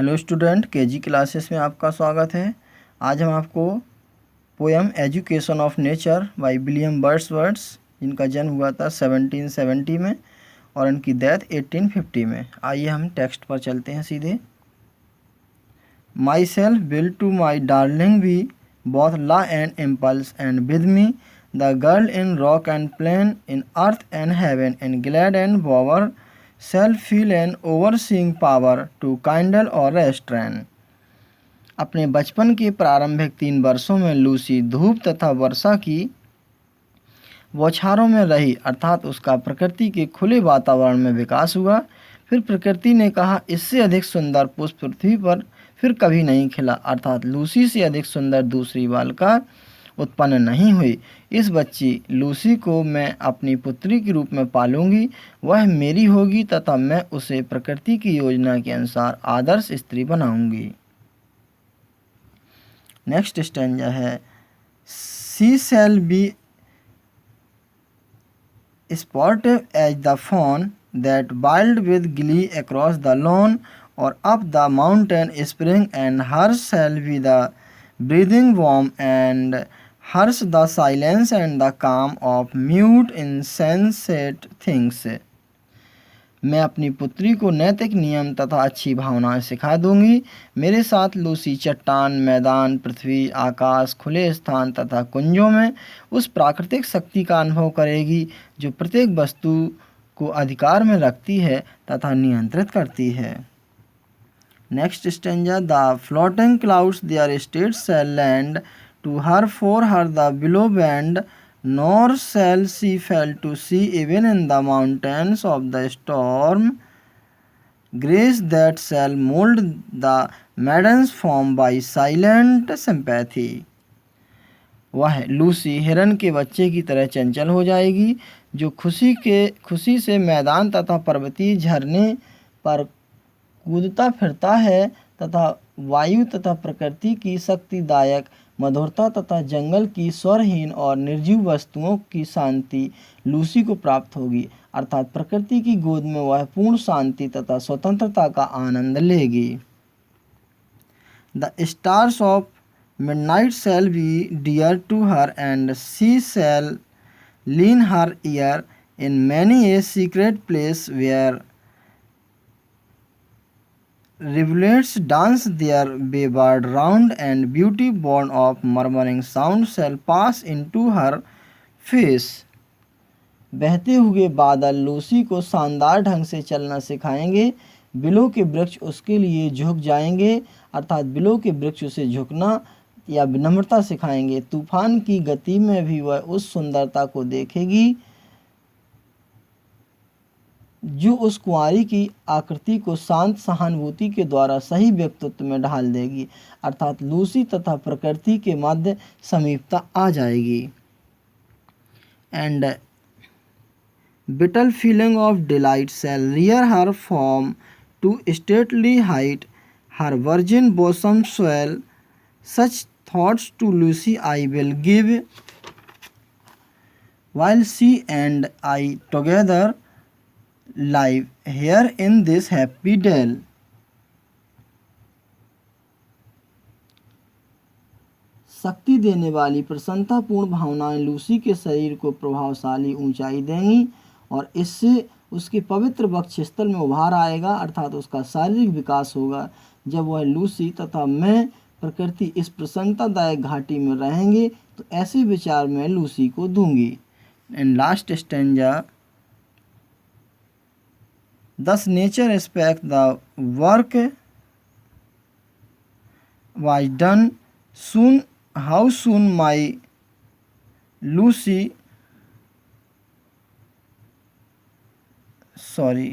Hello student, KG classes में आपका स्वागत है। आज हम आपको poem education of nature by William Wordsworth, जिनका जन्म हुआ था 1770 में और इनकी डेथ 1850 में। आइए हम टेक्स्ट पर चलते हैं सीधे। Myself build to my darling be both law and impulse and with me the girl in rock and plain in earth and heaven in glade and bower self feel an overseeing power to kindle or restrain. अपने बचपन के प्रारंभिक 3 वर्षों में Lucy धूप तथा वर्षा की बौछारों में रही, अर्थात उसका प्रकृति के खुले वातावरण में विकास हुआ। फिर प्रकृति ने कहा, इससे अधिक सुंदर पुष्प पृथ्वी पर फिर कभी नहीं खिला, अर्थात लूसी से अधिक सुंदर दूसरी बालिका उत्पन्न नहीं हुई। इस बच्ची लूसी को मैं अपनी पुत्री के रूप में पालूंगी, वह मेरी होगी तथा मैं उसे प्रकृति की योजना के अनुसार आदर्श स्त्री बनाऊंगी। नेक्स्ट स्टैंजा है, she shall be sportive as the fawn that wild with glee across the lawn or up the mountain spring, and hers shall be the breathing warmth and hers the silence and the calm of mute insensate things। मैं अपनी पुत्री को नैतिक नियम तथा अच्छी भावनाएं सिखा दूंगी। मेरे साथ लूसी चट्टान, मैदान, पृथ्वी, आकाश, खुले स्थान तथा कुंजों में उस प्राकृतिक शक्ति का अनुभव करेगी जो प्रत्येक वस्तु को अधिकार में रखती है तथा नियंत्रित करती है। Next stanza, the floating clouds their states shall lend to her for her the willow bend, nor shall she fail to see even in the mountains of the storm grace that shall mold the maiden's form by silent sympathy। वह Lucy हिरन के बच्चे की तरह चंचल हो जाएगी, जो खुशी से मैदान तथा पर्वतीय झरने पर कूदता फिरता है तथा वायु तथा प्रकृति की शक्तिदायक मधुरता तथा जंगल की स्वरहीन और निर्जीव वस्तुओं की शांति लूसी को प्राप्त होगी, अर्थात प्रकृति की गोद में वह पूर्ण शांति तथा स्वतंत्रता का आनंद लेगी। The stars of midnight shall be dear to her and she shall lean her ear in many a secret place where rivulets dance their wayward round, and beauty born of murmuring sound shall pass into her face। बहते हुए बादल Lucy को शानदार ढंग से चलना सिखाएंगे, बिलों के वृक्ष उसके लिए झुक जाएंगे, अर्थात बिलों के वृक्ष उसे झुकना या विनम्रता सिखाएंगे। तूफान की गति में भी वह उस सुंदरता को देखेगी जो उस कुंवारी की आकृति को शांत सहानुभूति के द्वारा सही व्यक्तित्व में ढाल देगी, अर्थात लूसी तथा प्रकृति के मध्य समीपता आ जाएगी। And vital feeling of delight shall rear her form to stately height, her virgin bosom swell such thoughts to Lucy I will give, while she and I together live here in this happy dale। शक्ति देने वाली प्रसन्नतापूर्ण भावनाएं Lucy के शरीर को प्रभावशाली ऊंचाई देंगी और इससे उसके पवित्र वक्षस्थल में उभार आएगा, अर्थात उसका शारीरिक विकास होगा। जब वह लूसी तथा मैं प्रकृति इस प्रसन्नतादायक घाटी में रहेंगे तो ऐसे विचार मैं लूसी को दूंगी। And last stanza, thus nature expects the work was done soon, how soon my Lucy, sorry